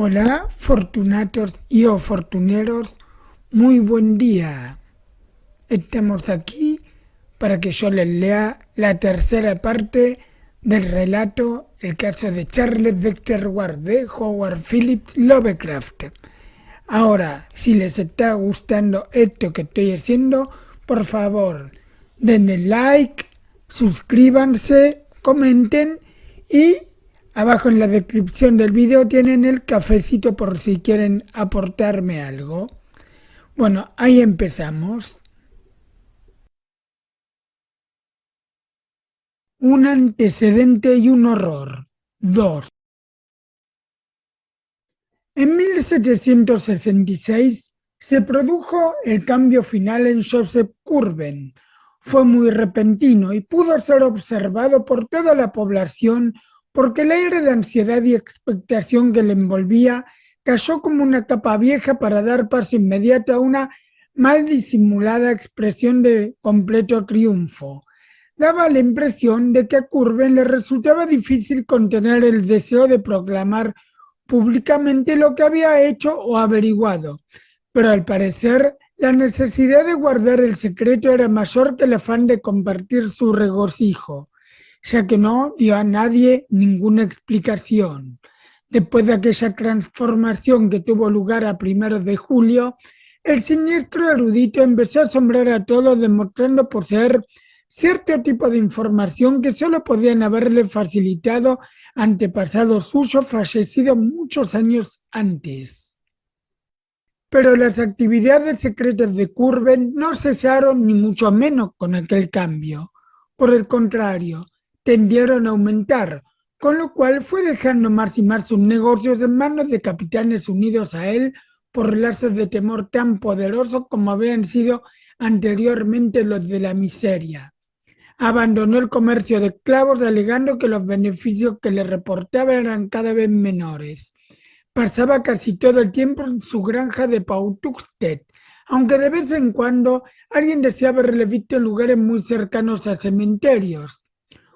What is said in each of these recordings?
Hola, fortunatos y o fortuneros, muy buen día. Estamos aquí para que yo les lea la tercera parte del relato El caso de Charles Dexter Ward de Howard Phillips Lovecraft. Ahora, si les está gustando esto que estoy haciendo, por favor, denle like, suscríbanse, comenten y abajo en la descripción del video tienen el cafecito por si quieren aportarme algo. Bueno, ahí empezamos. Un antecedente y un horror. 2. En 1766 se produjo el cambio final en Joseph Curwen. Fue muy repentino y pudo ser observado por toda la población porque el aire de ansiedad y expectación que le envolvía cayó como una capa vieja para dar paso inmediato a una mal disimulada expresión de completo triunfo. Daba la impresión de que a Curwen le resultaba difícil contener el deseo de proclamar públicamente lo que había hecho o averiguado, pero al parecer la necesidad de guardar el secreto era mayor que el afán de compartir su regocijo, ya que no dio a nadie ninguna explicación. Después de aquella transformación que tuvo lugar a 1 de julio, el siniestro erudito empezó a asombrar a todos demostrando poseer cierto tipo de información que solo podían haberle facilitado antepasados suyos fallecidos muchos años antes. Pero las actividades secretas de Curwen no cesaron ni mucho menos con aquel cambio. Por el contrario, tendieron a aumentar, con lo cual fue dejando más y más sus negocios en manos de capitanes unidos a él por lazos de temor tan poderosos como habían sido anteriormente los de la miseria. Abandonó el comercio de esclavos alegando que los beneficios que le reportaba eran cada vez menores. Pasaba casi todo el tiempo en su granja de Pawtuxet, aunque de vez en cuando alguien decía haberle visto en lugares muy cercanos a cementerios,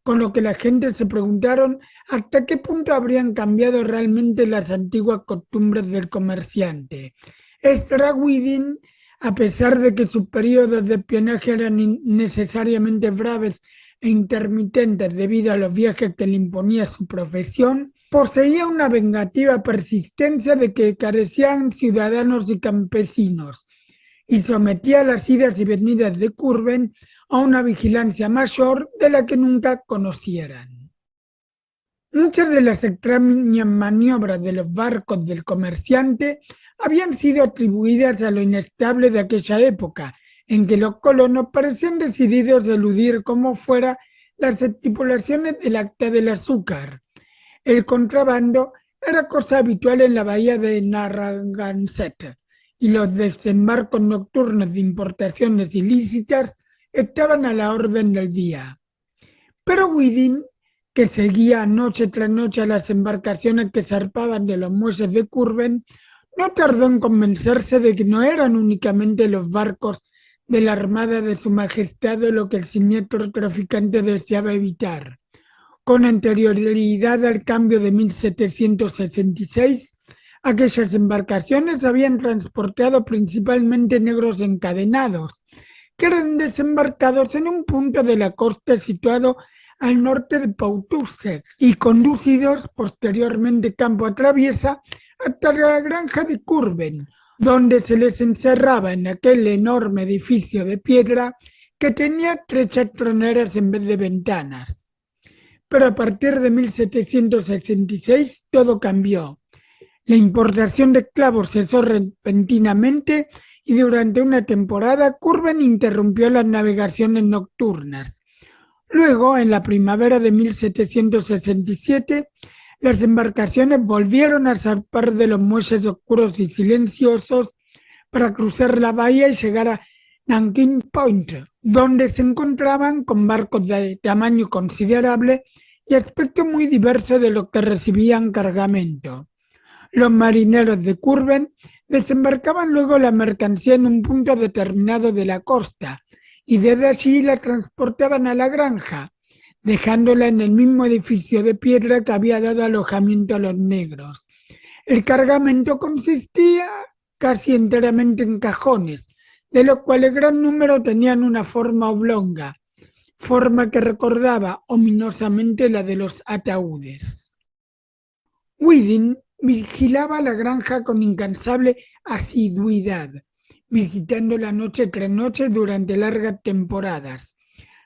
con lo que la gente se preguntaron hasta qué punto habrían cambiado realmente las antiguas costumbres del comerciante. Strawidin, a pesar de que sus periodos de espionaje eran necesariamente breves e intermitentes debido a los viajes que le imponía su profesión, poseía una vengativa persistencia de que carecían ciudadanos y campesinos, y sometía las idas y venidas de Curwen a una vigilancia mayor de la que nunca conocieran. Muchas de las extrañas maniobras de los barcos del comerciante habían sido atribuidas a lo inestable de aquella época, en que los colonos parecían decididos a eludir como fuera las estipulaciones del Acta del Azúcar. El contrabando era cosa habitual en la bahía de Narragansett, y los desembarcos nocturnos de importaciones ilícitas estaban a la orden del día. Pero Widin, que seguía noche tras noche a las embarcaciones que zarpaban de los muelles de Curwen, no tardó en convencerse de que no eran únicamente los barcos de la Armada de Su Majestad lo que el siniestro traficante deseaba evitar. Con anterioridad al cambio de 1766, aquellas embarcaciones habían transportado principalmente negros encadenados, que eran desembarcados en un punto de la costa situado al norte de Pawtuxet y conducidos posteriormente campo a traviesa hasta la granja de Curwen, donde se les encerraba en aquel enorme edificio de piedra que tenía 3 troneras en vez de ventanas. Pero a partir de 1766 todo cambió. La importación de esclavos cesó repentinamente y durante una temporada Curwen interrumpió las navegaciones nocturnas. Luego, en la primavera de 1767, las embarcaciones volvieron a zarpar de los muelles oscuros y silenciosos para cruzar la bahía y llegar a Nanking Point, donde se encontraban con barcos de tamaño considerable y aspecto muy diverso de los que recibían cargamento. Los marineros de Curwen desembarcaban luego la mercancía en un punto determinado de la costa y desde allí la transportaban a la granja, dejándola en el mismo edificio de piedra que había dado alojamiento a los negros. El cargamento consistía casi enteramente en cajones, de los cuales gran número tenían una forma oblonga, forma que recordaba ominosamente la de los ataúdes. Weedon vigilaba la granja con incansable asiduidad, visitándola noche tras noche durante largas temporadas.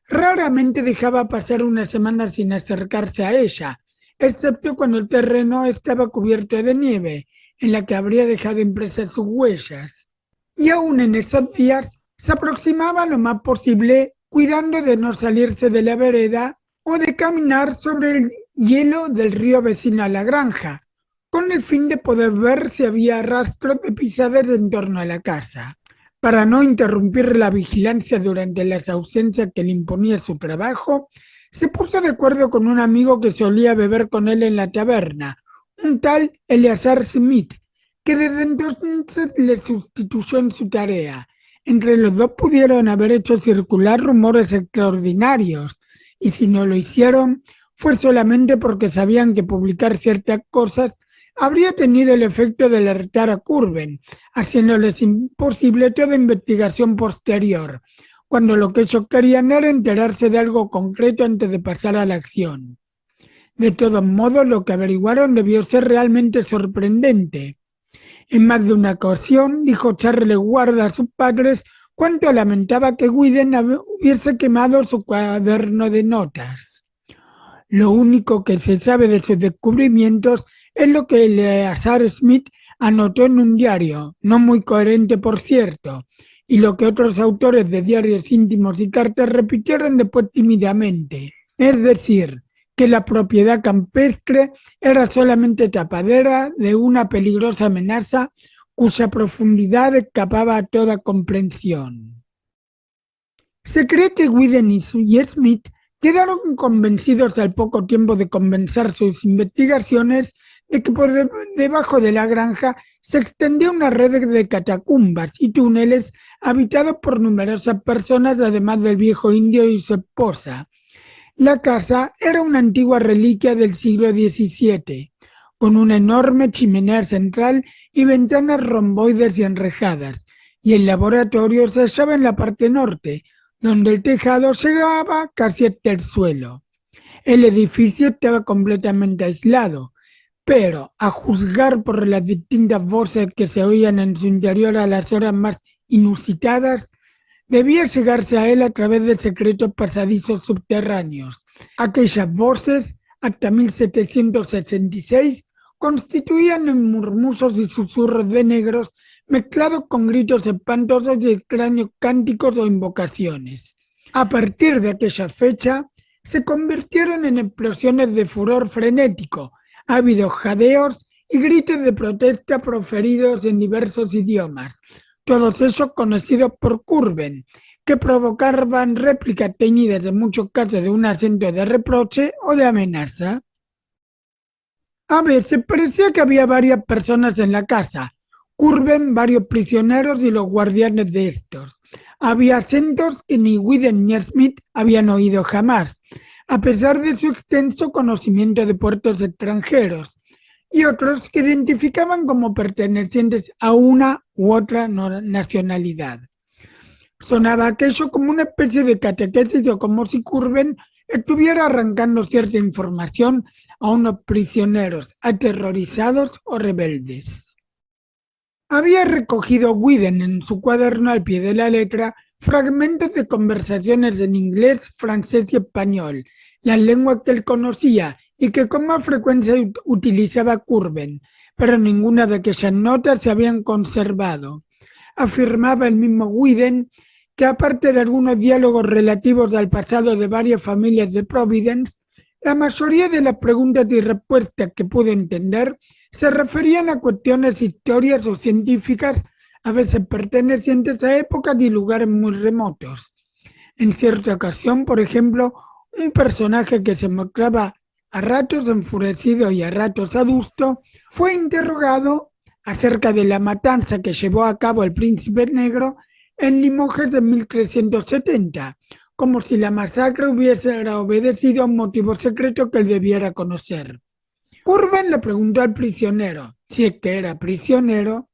Raramente dejaba pasar una semana sin acercarse a ella, excepto cuando el terreno estaba cubierto de nieve, en la que habría dejado impresas sus huellas. Y aún en esos días se aproximaba lo más posible, cuidando de no salirse de la vereda o de caminar sobre el hielo del río vecino a la granja, con el fin de poder ver si había rastros de pisadas en torno a la casa. Para no interrumpir la vigilancia durante las ausencias que le imponía su trabajo, se puso de acuerdo con un amigo que solía beber con él en la taberna, un tal Eleazar Smith, que desde entonces le sustituyó en su tarea. Entre los dos pudieron haber hecho circular rumores extraordinarios, y si no lo hicieron, fue solamente porque sabían que publicar ciertas cosas habría tenido el efecto de alertar a Curwen, haciéndoles imposible toda investigación posterior, cuando lo que ellos querían era enterarse de algo concreto antes de pasar a la acción. De todos modos, lo que averiguaron debió ser realmente sorprendente. En más de una ocasión dijo Charles Ward a sus padres cuánto lamentaba que Weedon hubiese quemado su cuaderno de notas. Lo único que se sabe de sus descubrimientos es lo que Eleazar Smith anotó en un diario, no muy coherente por cierto, y lo que otros autores de diarios íntimos y cartas repitieron después tímidamente, es decir, que la propiedad campestre era solamente tapadera de una peligrosa amenaza cuya profundidad escapaba a toda comprensión. Se cree que Weedon y Smith quedaron convencidos al poco tiempo de comenzar sus investigaciones de que por debajo de la granja se extendía una red de catacumbas y túneles habitados por numerosas personas, además del viejo indio y su esposa. La casa era una antigua reliquia del siglo XVII, con una enorme chimenea central y ventanas romboides y enrejadas, y el laboratorio se hallaba en la parte norte, donde el tejado llegaba casi hasta el suelo. El edificio estaba completamente aislado, pero a juzgar por las distintas voces que se oían en su interior a las horas más inusitadas, debía llegarse a él a través de secretos pasadizos subterráneos. Aquellas voces, hasta 1766, constituían en murmullos y susurros de negros mezclados con gritos espantosos y extraños cánticos o invocaciones. A partir de aquella fecha, se convirtieron en explosiones de furor frenético, ávidos jadeos y gritos de protesta proferidos en diversos idiomas, todos ellos conocidos por Curwen, que provocaban réplicas teñidas en muchos casos de un acento de reproche o de amenaza. A veces parecía que había varias personas en la casa, Curwen, varios prisioneros y los guardianes de estos. Había acentos que ni Weedon ni Smith habían oído jamás, a pesar de su extenso conocimiento de puertos extranjeros, y otros que identificaban como pertenecientes a una u otra nacionalidad. Sonaba aquello como una especie de catequesis o como si Curwen estuviera arrancando cierta información a unos prisioneros aterrorizados o rebeldes. Había recogido Weedon en su cuaderno al pie de la letra fragmentos de conversaciones en inglés, francés y español, las lenguas que él conocía y que con más frecuencia utilizaba Curwen, pero ninguna de aquellas notas se habían conservado. Afirmaba el mismo Weedon que aparte de algunos diálogos relativos al pasado de varias familias de Providence, la mayoría de las preguntas y respuestas que pude entender se referían a cuestiones históricas o científicas, a veces pertenecientes a épocas y lugares muy remotos. En cierta ocasión, por ejemplo, un personaje que se mostraba a ratos enfurecido y a ratos adusto, fue interrogado acerca de la matanza que llevó a cabo el príncipe negro en Limoges en 1370, como si la masacre hubiese obedecido a un motivo secreto que él debiera conocer. Curwen le preguntó al prisionero, si es que era prisionero,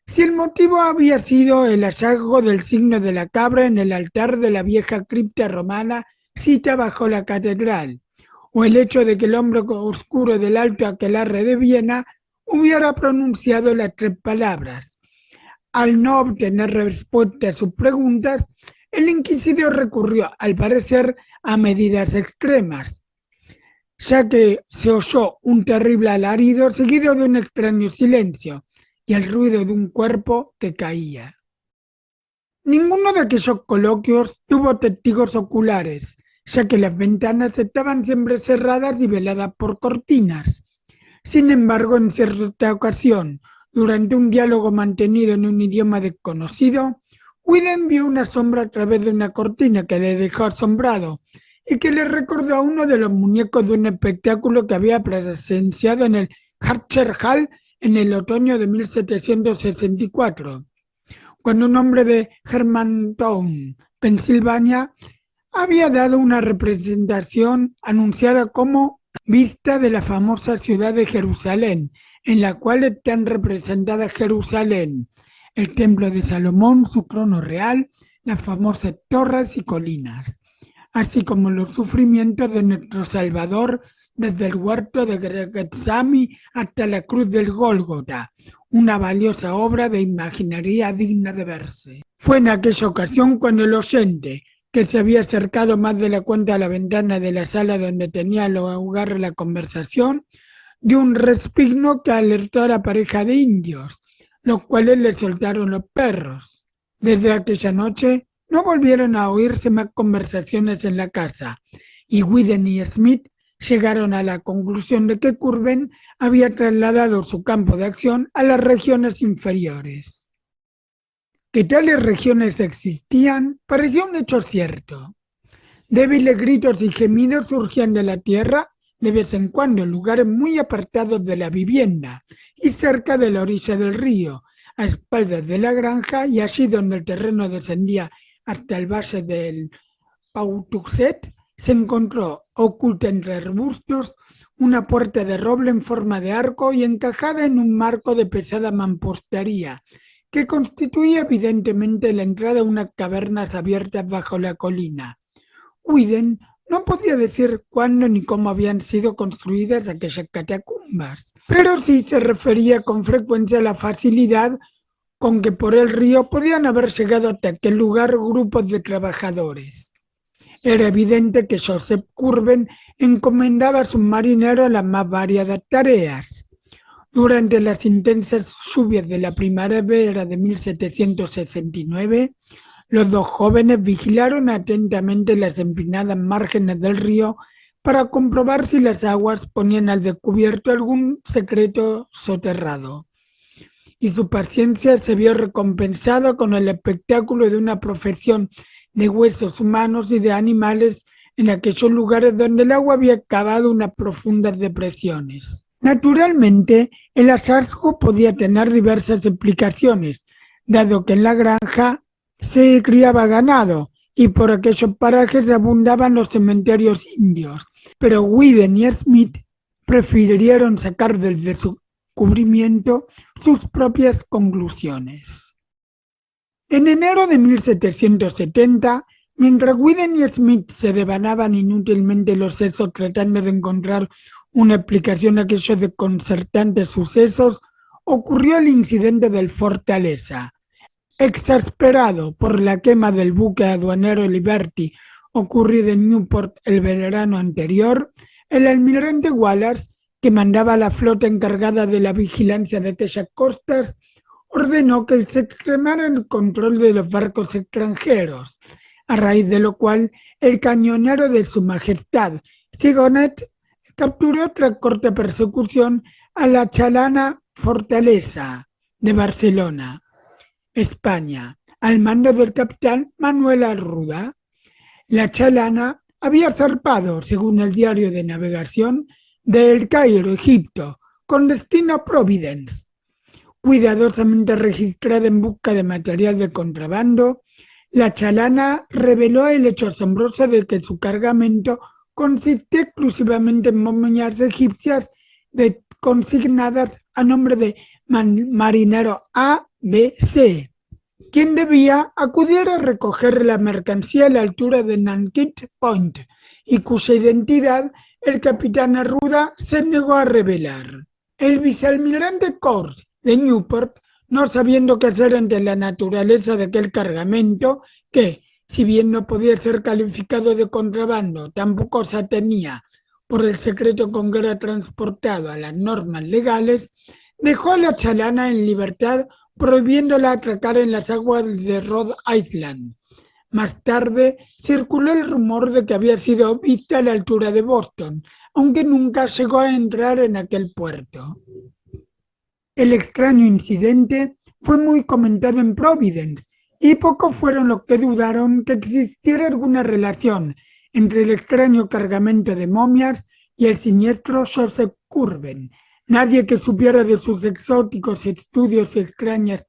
si el motivo había sido el hallazgo del signo de la cabra en el altar de la vieja cripta romana sita bajo la catedral, o el hecho de que el hombre oscuro del alto aquelarre de Viena hubiera pronunciado las 3 palabras. Al no obtener respuesta a sus preguntas, el inquisidor recurrió, al parecer, a medidas extremas, ya que se oyó un terrible alarido seguido de un extraño silencio y el ruido de un cuerpo que caía. Ninguno de aquellos coloquios tuvo testigos oculares, ya que las ventanas estaban siempre cerradas y veladas por cortinas. Sin embargo, en cierta ocasión, durante un diálogo mantenido en un idioma desconocido, Whedon vio una sombra a través de una cortina que le dejó asombrado y que le recordó a uno de los muñecos de un espectáculo que había presenciado en el Hatcher Hall en el otoño de 1764, cuando un hombre de Germantown, Pensilvania, había dado una representación anunciada como Vista de la famosa ciudad de Jerusalén, en la cual están representadas Jerusalén, el templo de Salomón, su trono real, las famosas torres y colinas, así como los sufrimientos de nuestro Salvador desde el huerto de Getsemaní hasta la cruz del Gólgota, una valiosa obra de imaginería digna de verse. Fue en aquella ocasión cuando el oyente, que se había acercado más de la cuenta a la ventana de la sala donde tenía lugar la conversación, dio un respigno que alertó a la pareja de indios, los cuales le soltaron los perros. Desde aquella noche no volvieron a oírse más conversaciones en la casa, y Whedon y Smith llegaron a la conclusión de que Curwen había trasladado su campo de acción a las regiones inferiores. Que tales regiones existían parecía un hecho cierto. Débiles gritos y gemidos surgían de la tierra de vez en cuando en lugares muy apartados de la vivienda y cerca de la orilla del río, a espaldas de la granja y allí donde el terreno descendía hasta el valle del Patuxet, se encontró oculta entre arbustos una puerta de roble en forma de arco y encajada en un marco de pesada mampostería, que constituía evidentemente la entrada a unas cavernas abiertas bajo la colina. Whedon no podía decir cuándo ni cómo habían sido construidas aquellas catacumbas, pero sí se refería con frecuencia a la facilidad con que por el río podían haber llegado hasta aquel lugar grupos de trabajadores. Era evidente que Joseph Curwen encomendaba a sus marineros las más variadas tareas. Durante las intensas lluvias de la primavera de 1769, los 2 jóvenes vigilaron atentamente las empinadas márgenes del río para comprobar si las aguas ponían al descubierto algún secreto soterrado. Y su paciencia se vio recompensada con el espectáculo de una profesión de huesos humanos y de animales en aquellos lugares donde el agua había cavado unas profundas depresiones. Naturalmente, el hallazgo podía tener diversas explicaciones, dado que en la granja se criaba ganado y por aquellos parajes abundaban los cementerios indios, pero Whedon y Smith prefirieron sacar del descubrimiento sus propias conclusiones. En enero de 1770, mientras Whedon y Smith se devanaban inútilmente los sesos tratando de encontrar una explicación a aquellos desconcertantes sucesos, ocurrió el incidente del Fortaleza. Exasperado por la quema del buque aduanero Liberty ocurrida en Newport el verano anterior, el almirante Wallace, que mandaba la flota encargada de la vigilancia de aquellas costas, ordenó que se extremara el control de los barcos extranjeros, a raíz de lo cual el cañonero de Su Majestad Sigonet capturó tras corta persecución a la chalana Fortaleza de Barcelona, España, al mando del capitán Manuel Arruda. La chalana había zarpado, según el diario de navegación, de El Cairo, Egipto, con destino a Providence. Cuidadosamente registrada en busca de material de contrabando, la chalana reveló el hecho asombroso de que su cargamento consistía exclusivamente en momias egipcias consignadas a nombre de marinero A, B, C, quien debía acudir a recoger la mercancía a la altura de Nanking Point y cuya identidad el capitán Arruda se negó a revelar. El vicealmirante Court de Newport, no sabiendo qué hacer ante la naturaleza de aquel cargamento, que, si bien no podía ser calificado de contrabando, tampoco se atenía por el secreto con que era transportado a las normas legales, dejó a la chalana en libertad, prohibiéndola atracar en las aguas de Rhode Island. Más tarde circuló el rumor de que había sido vista a la altura de Boston, aunque nunca llegó a entrar en aquel puerto. El extraño incidente fue muy comentado en Providence, y pocos fueron los que dudaron que existiera alguna relación entre el extraño cargamento de momias y el siniestro Joseph Curwen. Nadie que supiera de sus exóticos estudios y extrañas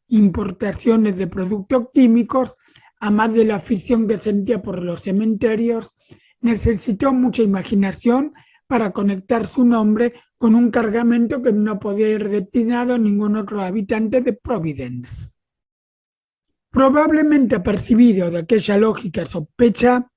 importaciones de productos químicos, a más de la afición que sentía por los cementerios, necesitó mucha imaginación para conectar su nombre con un cargamento que no podía ir destinado a ningún otro habitante de Providence. Probablemente apercibido de aquella lógica sospecha,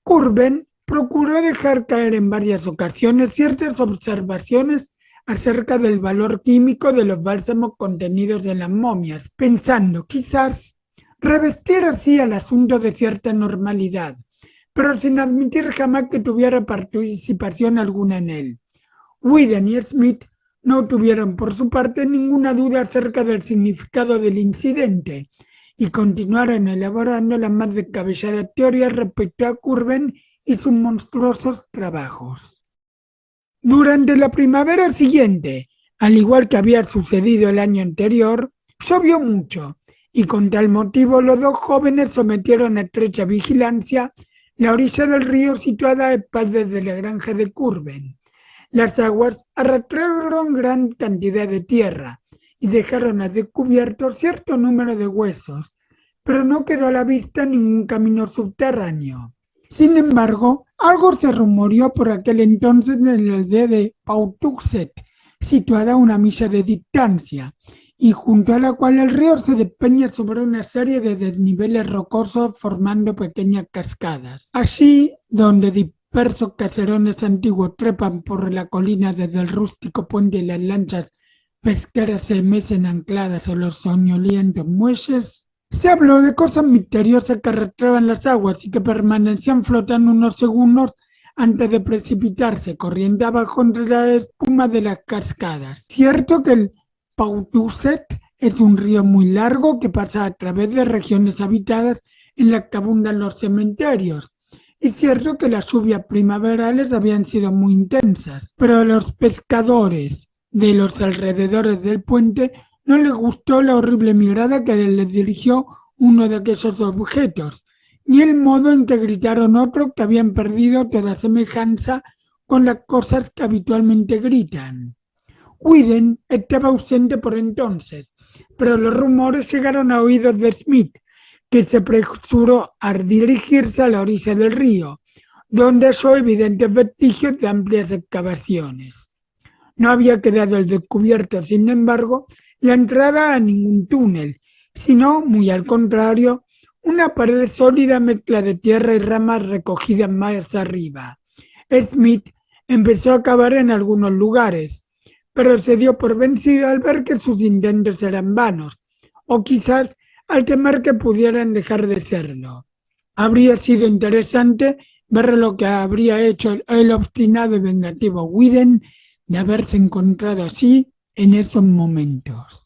Curwen procuró dejar caer en varias ocasiones ciertas observaciones acerca del valor químico de los bálsamos contenidos en las momias, pensando, quizás, revestir así al asunto de cierta normalidad, pero sin admitir jamás que tuviera participación alguna en él. Whedon y Smith no tuvieron por su parte ninguna duda acerca del significado del incidente y continuaron elaborando las más descabelladas teorías respecto a Curwen y sus monstruosos trabajos. Durante la primavera siguiente, al igual que había sucedido el año anterior, llovió mucho, y con tal motivo los dos jóvenes sometieron a estrecha vigilancia la orilla del río situada a espaldas de la granja de Curwen. Las aguas arrastraron gran cantidad de tierra y dejaron al descubierto cierto número de huesos, pero no quedó a la vista ningún camino subterráneo. Sin embargo, algo se rumoreó por aquel entonces en la aldea de Pawtuxet, situada a 1 milla de distancia, y junto a la cual el río se despeña sobre una serie de desniveles rocosos formando pequeñas cascadas. Allí, donde dispersos caserones antiguos trepan por la colina desde el rústico puente y las lanchas pesqueras se mecen ancladas a los soñolientos muelles, se habló de cosas misteriosas que arrastraban las aguas y que permanecían flotando unos segundos antes de precipitarse corriente abajo entre la espuma de las cascadas. Cierto que el Pawtuxet es un río muy largo que pasa a través de regiones habitadas en las que abundan los cementerios. Es cierto que las lluvias primaverales habían sido muy intensas, pero a los pescadores de los alrededores del puente no les gustó la horrible mirada que les dirigió uno de aquellos objetos, ni el modo en que gritaron otros que habían perdido toda semejanza con las cosas que habitualmente gritan. Whedon estaba ausente por entonces, pero los rumores llegaron a oídos de Smith, que se apresuró a dirigirse a la orilla del río, donde halló evidentes vestigios de amplias excavaciones. No había quedado al descubierto, sin embargo, la entrada a ningún túnel, sino, muy al contrario, una pared sólida mezcla de tierra y ramas recogidas más arriba. Smith empezó a cavar en algunos lugares, pero se dio por vencido al ver que sus intentos eran vanos, o quizás al temer que pudieran dejar de serlo. Habría sido interesante ver lo que habría hecho el obstinado y vengativo Whedon de haberse encontrado así en esos momentos.